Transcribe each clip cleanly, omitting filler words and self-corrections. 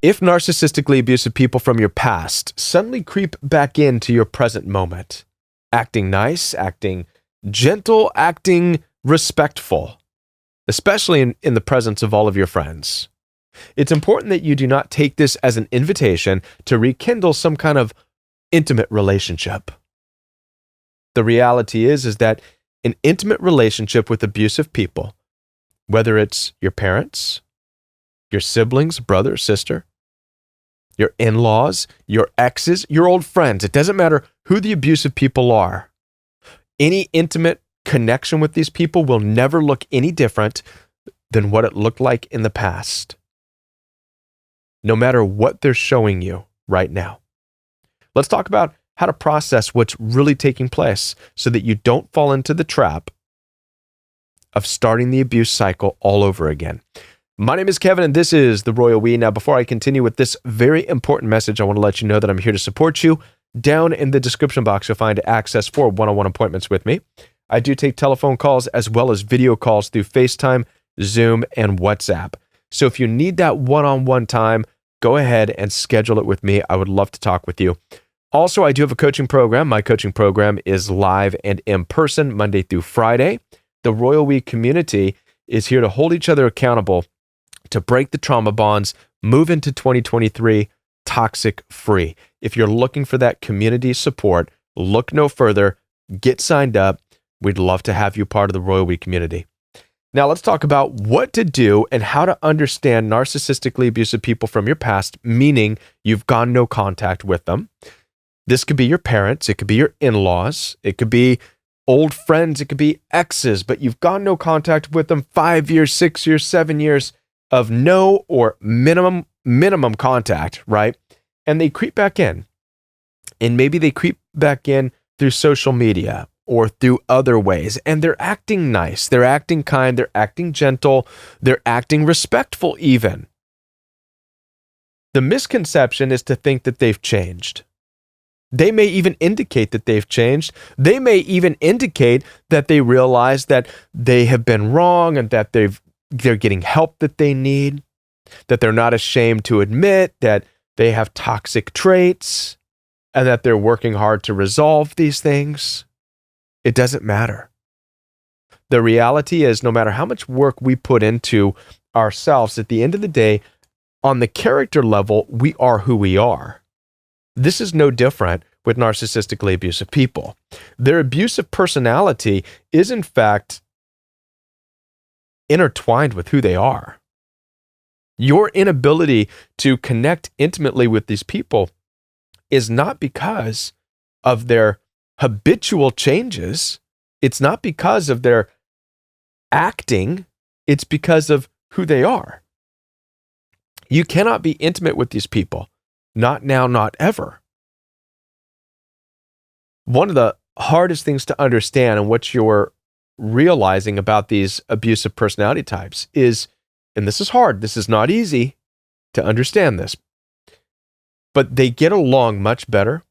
If narcissistically abusive people from your past suddenly creep back into your present moment, acting nice, acting gentle, acting respectful, especially in the presence of all of your friends, it's important that you do not take this as an invitation to rekindle some kind of intimate relationship. The reality is that an intimate relationship with abusive people, whether it's your parents, your siblings, brother, sister, your in-laws, your exes, your old friends, it doesn't matter who the abusive people are. Any intimate connection with these people will never look any different than what it looked like in the past, no matter what they're showing you right now. Let's talk about how to process what's really taking place so that you don't fall into the trap of starting the abuse cycle all over again. My name is Kevin, and this is The Royal We. Now, before I continue with this very important message, I want to let you know that I'm here to support you. Down in the description box, you'll find access for one-on-one appointments with me. I do take telephone calls as well as video calls through FaceTime, Zoom, and WhatsApp. So if you need that one-on-one time, go ahead and schedule it with me. I would love to talk with you. Also, I do have a coaching program. My coaching program is live and in person, Monday through Friday. The Royal We community is here to hold each other accountable, to break the trauma bonds, move into 2023 toxic free. If you're looking for that community support, look no further, get signed up. We'd love to have you part of the Royal We community. Now let's talk about what to do and how to understand narcissistically abusive people from your past, meaning you've gone no contact with them. This could be your parents, it could be your in-laws, it could be old friends, it could be exes, but you've gone no contact with them 5 years, 6 years, 7 years of no or minimum contact, right? And they creep back in. And maybe they creep back in through social media or through other ways. And they're acting nice, they're acting kind, they're acting gentle, they're acting respectful even. The misconception is to think that they've changed. They may even indicate that they've changed. They may even indicate that they realize that they have been wrong and that they're getting help that they need, that they're not ashamed to admit that they have toxic traits and that they're working hard to resolve these things. It doesn't matter. The reality is, no matter how much work we put into ourselves, at the end of the day, on the character level, we are who we are. This is no different with narcissistically abusive people. Their abusive personality is, in fact, intertwined with who they are. Your inability to connect intimately with these people is not because of their habitual changes. It's not because of their acting. It's because of who they are. You cannot be intimate with these people. Not now, not ever. One of the hardest things to understand and what you're realizing about these abusive personality types is, and this is hard, this is not easy to understand this, but they get along much better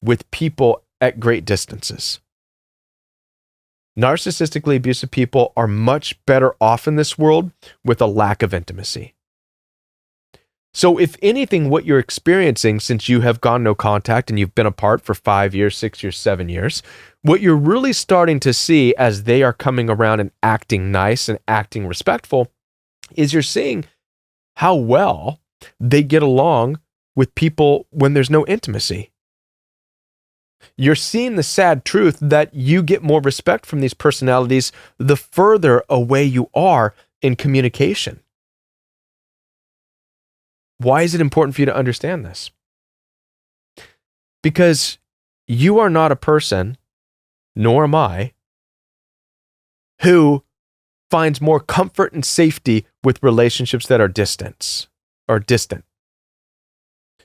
with people at great distances. Narcissistically abusive people are much better off in this world with a lack of intimacy. So if anything, what you're experiencing since you have gone no contact and you've been apart for 5 years, 6 years, 7 years, what you're really starting to see as they are coming around and acting nice and acting respectful is you're seeing how well they get along with people when there's no intimacy. You're seeing the sad truth that you get more respect from these personalities the further away you are in communication. Why is it important for you to understand this? Because you are not a person, nor am I, who finds more comfort and safety with relationships that are distant.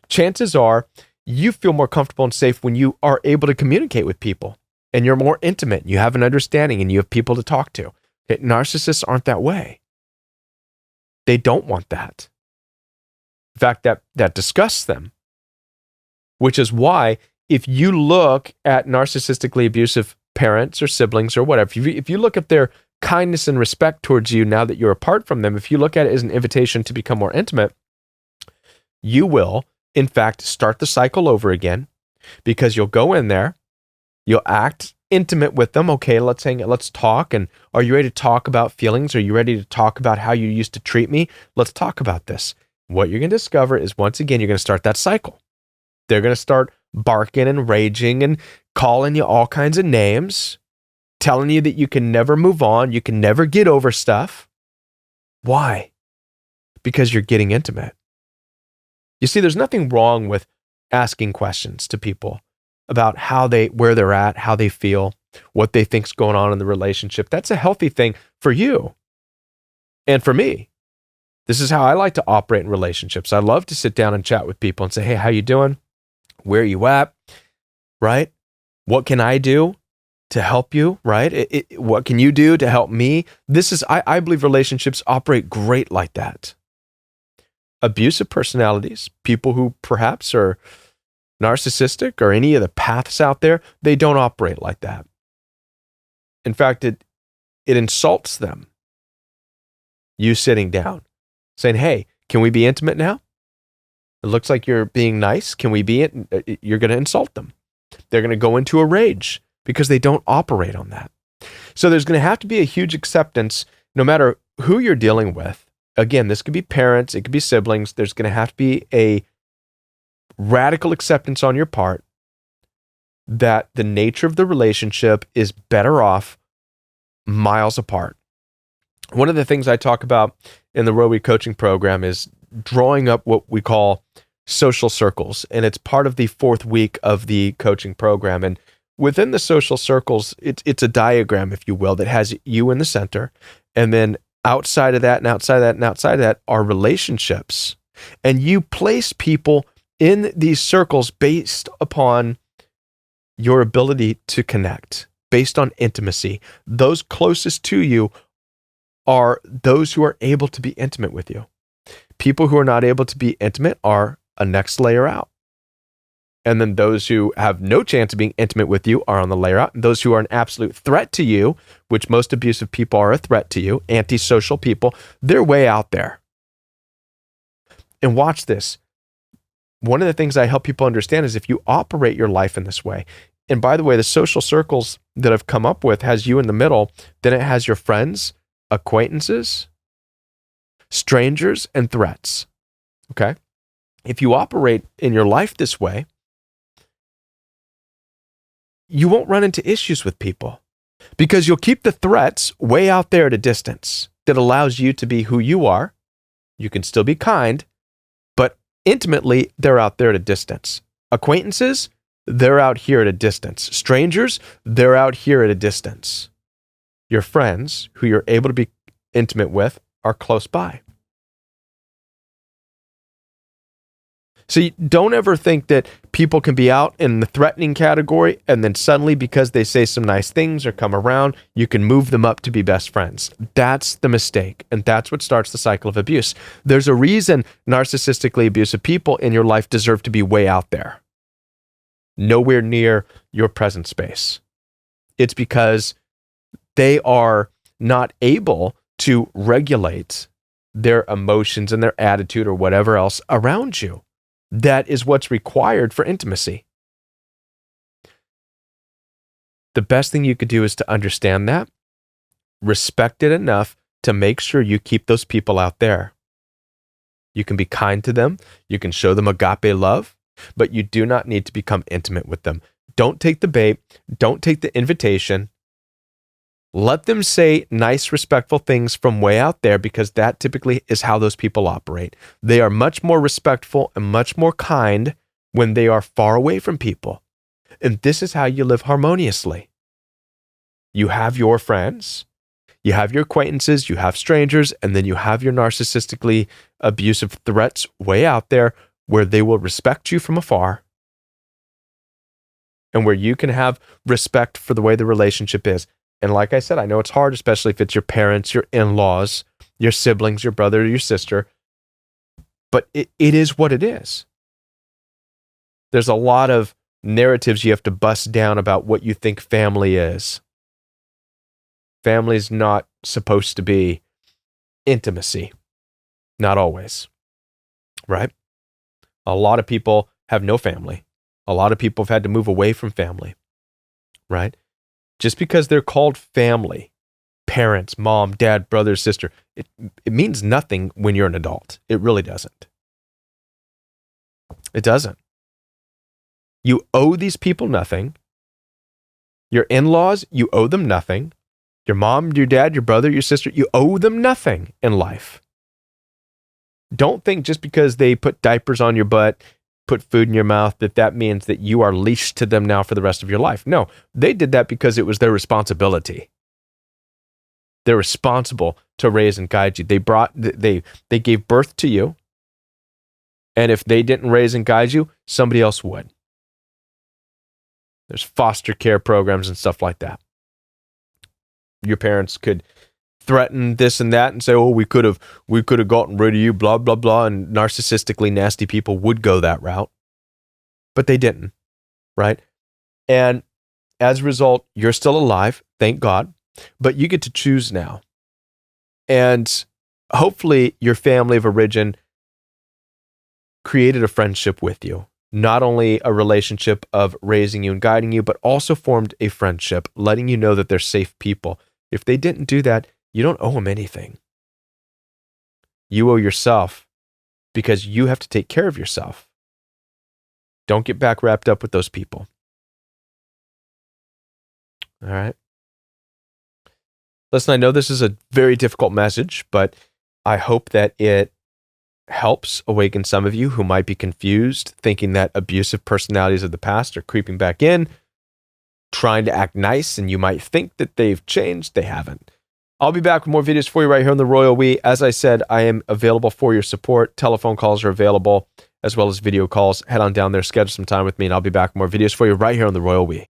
Chances are you feel more comfortable and safe when you are able to communicate with people and you're more intimate, you have an understanding, and you have people to talk to. Narcissists aren't that way. They don't want that. In fact, that disgusts them, which is why if you look at narcissistically abusive parents or siblings or whatever, if you look at their kindness and respect towards you now that you're apart from them, if you look at it as an invitation to become more intimate, you will, in fact, start the cycle over again because you'll go in there, you'll act intimate with them. Okay, let's talk. And are you ready to talk about feelings? Are you ready to talk about how you used to treat me? Let's talk about this. What you're going to discover is, once again, you're going to start that cycle. They're going to start barking and raging and calling you all kinds of names, telling you that you can never move on, you can never get over stuff. Why? Because you're getting intimate. You see, there's nothing wrong with asking questions to people about where they're at, how they feel, what they think's going on in the relationship. That's a healthy thing for you and for me. This is how I like to operate in relationships. I love to sit down and chat with people and say, hey, how you doing? Where are you at? Right? What can I do to help you? Right? What can you do to help me? I believe relationships operate great like that. Abusive personalities, people who perhaps are narcissistic or any of the paths out there, they don't operate like that. In fact, it insults them. You sitting down, saying, hey, can we be intimate now? It looks like you're being nice. Can we be it? You're going to insult them. They're going to go into a rage because they don't operate on that. So there's going to have to be a huge acceptance no matter who you're dealing with. Again, this could be parents, it could be siblings. There's going to have to be a radical acceptance on your part that the nature of the relationship is better off miles apart. One of the things I talk about in the Roe coaching program is drawing up what we call social circles. And it's part of the 4th week of the coaching program. And within the social circles, it's a diagram, if you will, that has you in the center. And then outside of that and outside of that and outside of that are relationships. And you place people in these circles based upon your ability to connect, based on intimacy. Those closest to you are those who are able to be intimate with you. People who are not able to be intimate are a next layer out. And then those who have no chance of being intimate with you are on the layer out. And those who are an absolute threat to you, which most abusive people are a threat to you, antisocial people, they're way out there. And watch this. One of the things I help people understand is if you operate your life in this way, and by the way, the social circles that I've come up with has you in the middle, then it has your friends, acquaintances, strangers, and threats. Okay? If you operate in your life this way, you won't run into issues with people because you'll keep the threats way out there at a distance that allows you to be who you are. You can still be kind, but intimately, they're out there at a distance. Acquaintances, they're out here at a distance. Strangers, they're out here at a distance. Your friends, who you're able to be intimate with, are close by. So you don't ever think that people can be out in the threatening category and then suddenly, because they say some nice things or come around, you can move them up to be best friends. That's the mistake. And that's what starts the cycle of abuse. There's a reason narcissistically abusive people in your life deserve to be way out there, nowhere near your present space. It's because they are not able to regulate their emotions and their attitude or whatever else around you. That is what's required for intimacy. The best thing you could do is to understand that, respect it enough to make sure you keep those people out there. You can be kind to them, you can show them agape love, but you do not need to become intimate with them. Don't take the bait, don't take the invitation. Let them say nice, respectful things from way out there because that typically is how those people operate. They are much more respectful and much more kind when they are far away from people. And this is how you live harmoniously. You have your friends, you have your acquaintances, you have strangers, and then you have your narcissistically abusive threats way out there where they will respect you from afar and where you can have respect for the way the relationship is. And like I said, I know it's hard, especially if it's your parents, your in-laws, your siblings, your brother, your sister, but it is what it is. There's a lot of narratives you have to bust down about what you think family is. Family's not supposed to be intimacy. Not always. Right? A lot of people have no family. A lot of people have had to move away from family, right? Just because they're called family, parents, mom, dad, brother, sister, it means nothing when you're an adult. It really doesn't. It doesn't. You owe these people nothing. Your in-laws, you owe them nothing. Your mom, your dad, your brother, your sister, you owe them nothing in life. Don't think just because they put diapers on your butt, put food in your mouth, that means that you are leashed to them now for the rest of your life. No, they did that because it was their responsibility. They're responsible to raise and guide you. They gave birth to you. And if they didn't raise and guide you, somebody else would. There's foster care programs and stuff like that. Your parents could threaten this and that and say, oh, we could have gotten rid of you, blah, blah, blah. And narcissistically nasty people would go that route. But they didn't, right? And as a result, you're still alive, thank God. But you get to choose now. And hopefully your family of origin created a friendship with you. Not only a relationship of raising you and guiding you, but also formed a friendship, letting you know that they're safe people. If they didn't do that, you don't owe them anything. You owe yourself because you have to take care of yourself. Don't get back wrapped up with those people. All right. Listen, I know this is a very difficult message, but I hope that it helps awaken some of you who might be confused, thinking that abusive personalities of the past are creeping back in, trying to act nice, and you might think that they've changed. They haven't. I'll be back with more videos for you right here on The Royal We. As I said, I am available for your support. Telephone calls are available, as well as video calls. Head on down there, schedule some time with me, and I'll be back with more videos for you right here on The Royal We.